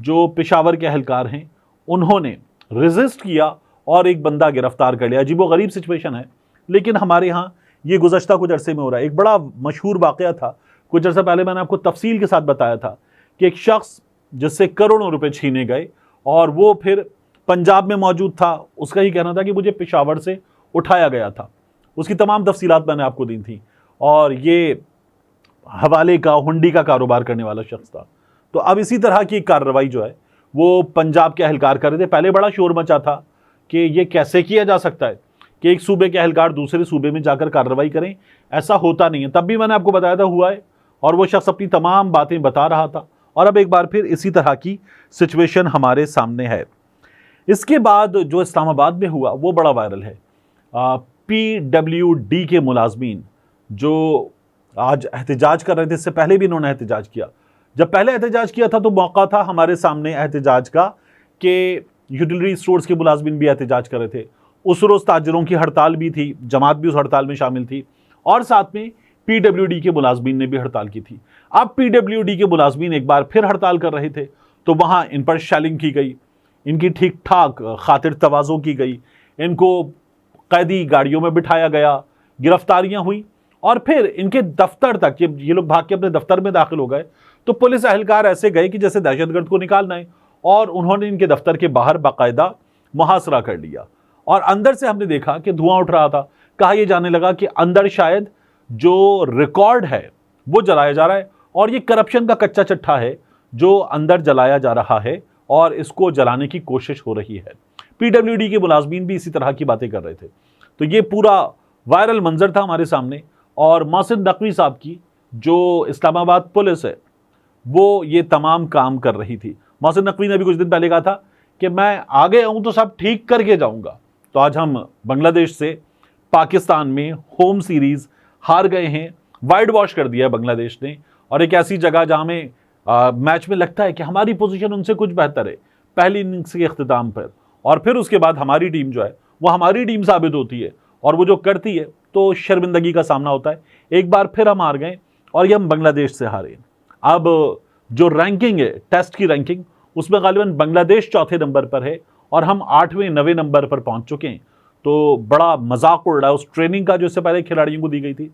جو پشاور کے اہلکار ہیں انہوں نے ریزسٹ کیا اور ایک بندہ گرفتار کر لیا. عجیب و غریب سچویشن ہے لیکن ہمارے ہاں یہ گزشتہ کچھ عرصے میں ہو رہا ہے. ایک بڑا مشہور واقعہ تھا کچھ عرصہ پہلے، میں نے آپ کو تفصیل کے ساتھ بتایا تھا کہ ایک شخص جس سے کروڑوں روپے چھینے گئے اور وہ پھر پنجاب میں موجود تھا. اس کا ہی کہنا تھا کہ مجھے پشاور سے اٹھایا گیا تھا. اس کی تمام تفصیلات میں نے آپ کو دی تھیں. اور یہ حوالے کا ہنڈی کا کاروبار کرنے والا شخص تھا. تو اب اسی طرح کی کارروائی جو ہے وہ پنجاب کے اہلکار کر رہے تھے. پہلے بڑا شور مچا تھا کہ یہ کیسے کیا جا سکتا ہے کہ ایک صوبے کے اہلکار دوسرے صوبے میں جا کر کارروائی کریں، ایسا ہوتا نہیں ہے. تب بھی میں نے آپ کو بتایا تھا ہوا ہے، اور وہ شخص اپنی تمام باتیں بتا رہا تھا. اور اب ایک بار پھر اسی طرح کی سچویشن ہمارے سامنے ہے. اس کے بعد جو اسلام آباد میں ہوا وہ بڑا وائرل ہے. PWD کے ملازمین جو آج احتجاج کر رہے تھے، اس سے پہلے بھی انہوں نے احتجاج کیا. جب پہلے احتجاج کیا تھا تو موقع تھا ہمارے سامنے احتجاج کا کہ یوٹیلیٹی سٹورز کے ملازمین بھی احتجاج کر رہے تھے. اس روز تاجروں کی ہڑتال بھی تھی، جماعت بھی اس ہڑتال میں شامل تھی، اور ساتھ میں PWD کے ملازمین نے بھی ہڑتال کی تھی. اب PWD کے ملازمین ایک بار پھر ہڑتال کر رہے تھے تو وہاں ان پر شیلنگ کی گئی، ان کی ٹھیک ٹھاک خاطر تواضع کی گئی، ان کو قیدی گاڑیوں میں بٹھایا گیا، گرفتاریاں ہوئیں، اور پھر ان کے دفتر تک یہ لوگ بھاگ کے اپنے دفتر میں داخل ہو گئے تو پولیس اہلکار ایسے گئے کہ جیسے دہشت گرد کو نکالنا ہے، اور انہوں نے ان کے دفتر کے باہر باقاعدہ محاصرہ کر لیا. اور اندر سے ہم نے دیکھا کہ دھواں اٹھ رہا تھا. کہا یہ جانے لگا کہ اندر شاید جو ریکارڈ ہے وہ جلایا جا رہا ہے، اور یہ کرپشن کا کچا چٹھا ہے جو اندر جلایا جا رہا ہے اور اس کو جلانے کی کوشش ہو رہی ہے. PWD کے ملازمین بھی اسی طرح کی باتیں کر رہے تھے. تو یہ پورا وائرل منظر تھا ہمارے سامنے. اور محسن نقوی صاحب کی جو اسلام آباد پولیس ہے وہ یہ تمام کام کر رہی تھی. محسن نقوی نے بھی کچھ دن پہلے کہا تھا کہ میں آگے آؤں تو سب ٹھیک کر کے جاؤں گا. تو آج ہم بنگلہ دیش سے پاکستان میں ہوم سیریز ہار گئے ہیں، وائٹ واش کر دیا ہے بنگلہ دیش نے. اور ایک ایسی جگہ جہاں میں میچ میں لگتا ہے کہ ہماری پوزیشن ان سے کچھ بہتر ہے پہلی اننگز کے اختتام پر، اور پھر اس کے بعد ہماری ٹیم جو ہے وہ ہماری ٹیم ثابت ہوتی ہے، اور وہ جو کرتی ہے تو شرمندگی کا سامنا ہوتا ہے. ایک بار پھر ہم ہار گئے اور یہ ہم بنگلہ دیش سے ہارے. اب جو رینکنگ ہے ٹیسٹ کی رینکنگ، اس میں غالباً بنگلہ دیش چوتھے نمبر پر ہے اور ہم 8ویں 9ویں نمبر پر پہنچ چکے ہیں. تو بڑا مذاق اڑ رہا ہے اس ٹریننگ کا جو اس سے پہلے کھلاڑیوں کو دی گئی تھی.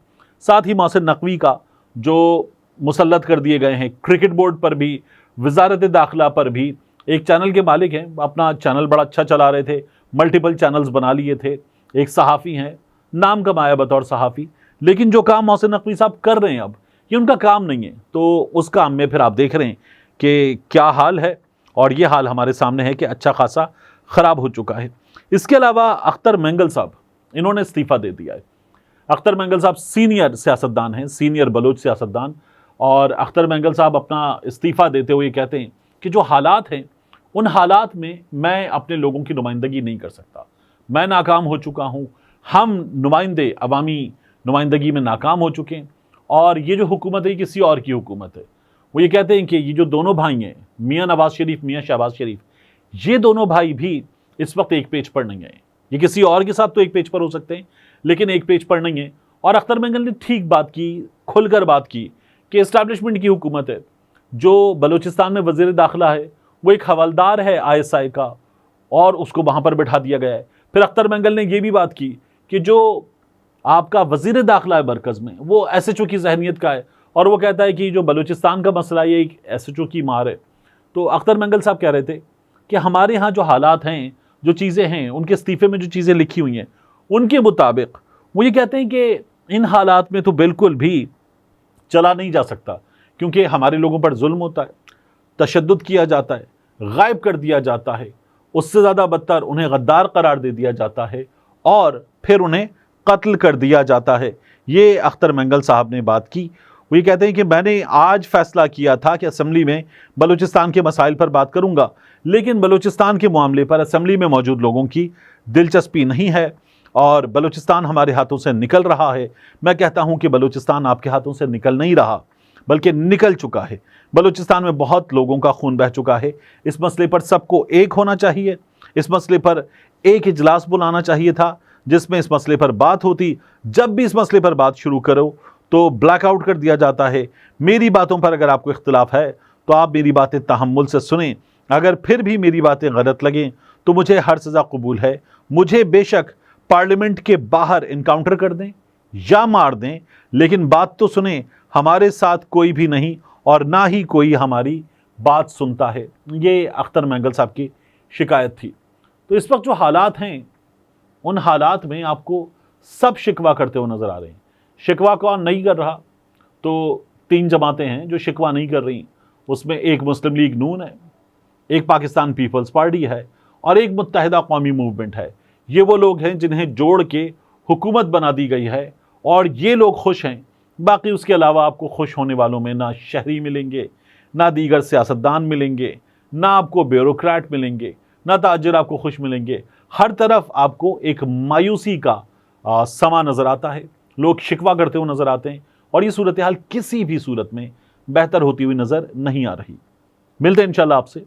ساتھ ہی محسن نقوی کا جو مسلط کر دیے گئے ہیں کرکٹ بورڈ پر بھی، وزارت داخلہ پر بھی. ایک چینل کے مالک ہیں، اپنا چینل بڑا اچھا چلا رہے تھے، ملٹیپل چینلز بنا لیے تھے. ایک صحافی ہیں، نام کمایا بطور صحافی، لیکن جو کام محسن نقوی صاحب کر رہے ہیں اب یہ ان کا کام نہیں ہے. تو اس کام میں پھر آپ دیکھ رہے ہیں کہ کیا حال ہے، اور یہ حال ہمارے سامنے ہے کہ اچھا خاصا خراب ہو چکا ہے. اس کے علاوہ اختر مینگل صاحب انہوں نے استعفیٰ دے دیا ہے. اختر مینگل صاحب سینئر سیاستدان ہیں، سینئر بلوچ سیاستدان، اور اختر مینگل صاحب اپنا استعفیٰ دیتے ہوئے کہتے ہیں کہ جو حالات ہیں ان حالات میں اپنے لوگوں کی نمائندگی نہیں کر سکتا. میں ناکام ہو چکا ہوں، ہم نمائندے عوامی نمائندگی میں ناکام ہو چکے ہیں، اور یہ جو حکومت ہے یہ کسی اور کی حکومت ہے. وہ یہ کہتے ہیں کہ یہ جو دونوں بھائی ہیں، میاں نواز شریف، میاں شہباز شریف، یہ دونوں بھائی بھی اس وقت ایک پیج پر نہیں ہیں. یہ کسی اور کے ساتھ تو ایک پیج پر ہو سکتے ہیں لیکن ایک پیج پر نہیں ہیں. اور اختر مینگل نے ٹھیک بات کی، کھل کر بات کی کہ اسٹیبلشمنٹ کی حکومت ہے. جو بلوچستان میں وزیر داخلہ ہے وہ ایک حوالدار ہے ISI کا، اور اس کو وہاں پر بٹھا دیا گیا ہے. پھر اختر مینگل نے یہ بھی بات کی کہ جو آپ کا وزیر داخلہ ہے مرکز میں وہ SHO کی ذہنیت کا ہے، اور وہ کہتا ہے کہ جو بلوچستان کا مسئلہ یہ ایک SHO کی مار ہے. تو اختر مینگل صاحب کہہ رہے تھے کہ ہمارے ہاں جو حالات ہیں، جو چیزیں ہیں، ان کے استعفے میں جو چیزیں لکھی ہوئی ہیں ان کے مطابق وہ یہ کہتے ہیں کہ ان حالات میں تو بالکل بھی چلا نہیں جا سکتا، کیونکہ ہمارے لوگوں پر ظلم ہوتا ہے، تشدد کیا جاتا ہے، غائب کر دیا جاتا ہے، اس سے زیادہ بدتر انہیں غدار قرار دے دیا جاتا ہے، اور پھر انہیں قتل کر دیا جاتا ہے. یہ اختر مینگل صاحب نے بات کی. وہ یہ کہتے ہیں کہ میں نے آج فیصلہ کیا تھا کہ اسمبلی میں بلوچستان کے مسائل پر بات کروں گا، لیکن بلوچستان کے معاملے پر اسمبلی میں موجود لوگوں کی دلچسپی نہیں ہے، اور بلوچستان ہمارے ہاتھوں سے نکل رہا ہے. میں کہتا ہوں کہ بلوچستان آپ کے ہاتھوں سے نکل نہیں رہا بلکہ نکل چکا ہے. بلوچستان میں بہت لوگوں کا خون بہہ چکا ہے. اس مسئلے پر سب کو ایک ہونا چاہیے. اس مسئلے پر ایک اجلاس بلانا چاہیے تھا جس میں اس مسئلے پر بات ہوتی. جب بھی اس مسئلے پر بات شروع کرو تو بلیک آؤٹ کر دیا جاتا ہے. میری باتوں پر اگر آپ کو اختلاف ہے تو آپ میری باتیں تحمل سے سنیں، اگر پھر بھی میری باتیں غلط لگیں تو مجھے ہر سزا قبول ہے، مجھے بے شک پارلیمنٹ کے باہر انکاؤنٹر کر دیں یا مار دیں، لیکن بات تو سنیں، ہمارے ساتھ کوئی بھی نہیں اور نہ ہی کوئی ہماری بات سنتا ہے۔ یہ اختر مینگل صاحب کی شکایت تھی۔ تو اس وقت جو حالات ہیں ان حالات میں آپ کو سب شکوہ کرتے ہوئے نظر آ رہے ہیں۔ شکوہ کون نہیں کر رہا؟ تو 3 جماعتیں ہیں جو شکوہ نہیں کر رہی، اس میں ایک مسلم لیگ نون ہے، ایک پاکستان پیپلز پارٹی ہے اور ایک متحدہ قومی موومنٹ ہے۔ یہ وہ لوگ ہیں جنہیں جوڑ کے حکومت بنا دی گئی ہے اور یہ لوگ خوش ہیں۔ باقی اس کے علاوہ آپ کو خوش ہونے والوں میں نہ شہری ملیں گے، نہ دیگر سیاستدان ملیں گے، نہ آپ کو بیوروکریٹ ملیں گے، نہ تاجر آپ کو خوش ملیں گے۔ ہر طرف آپ کو ایک مایوسی کا سما نظر آتا ہے، لوگ شکوہ کرتے ہوئے نظر آتے ہیں اور یہ صورتحال کسی بھی صورت میں بہتر ہوتی ہوئی نظر نہیں آ رہی۔ ملتے ہیں انشاءاللہ آپ سے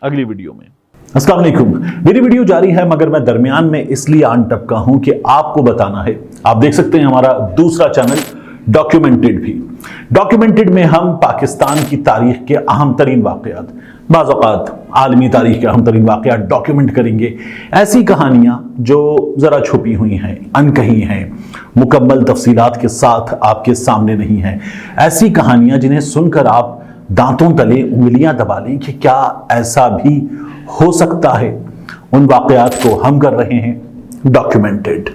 اگلی ویڈیو میں۔ السلام علیکم۔ میری ویڈیو جاری ہے مگر میں درمیان میں اس لیے آن ٹپکا ہوں کہ آپ کو بتانا ہے۔ آپ دیکھ سکتے ہیں ہمارا دوسرا چینل ڈاکیومنٹڈ بھی۔ ڈاکیومنٹڈ میں ہم پاکستان کی تاریخ کے اہم ترین واقعات، بعض اوقات عالمی تاریخ کے اہم ترین واقعات ڈاکیومنٹ کریں گے۔ ایسی کہانیاں جو ذرا چھپی ہوئی ہیں، انکہی ہیں، مکمل تفصیلات کے ساتھ آپ کے سامنے نہیں ہیں۔ ایسی کہانیاں جنہیں سن کر آپ دانتوں تلے انگلیاں دبا لیں کہ کیا ایسا بھی ہو سکتا ہے، ان واقعات کو ہم کر رہے ہیں ڈاکیومنٹڈ۔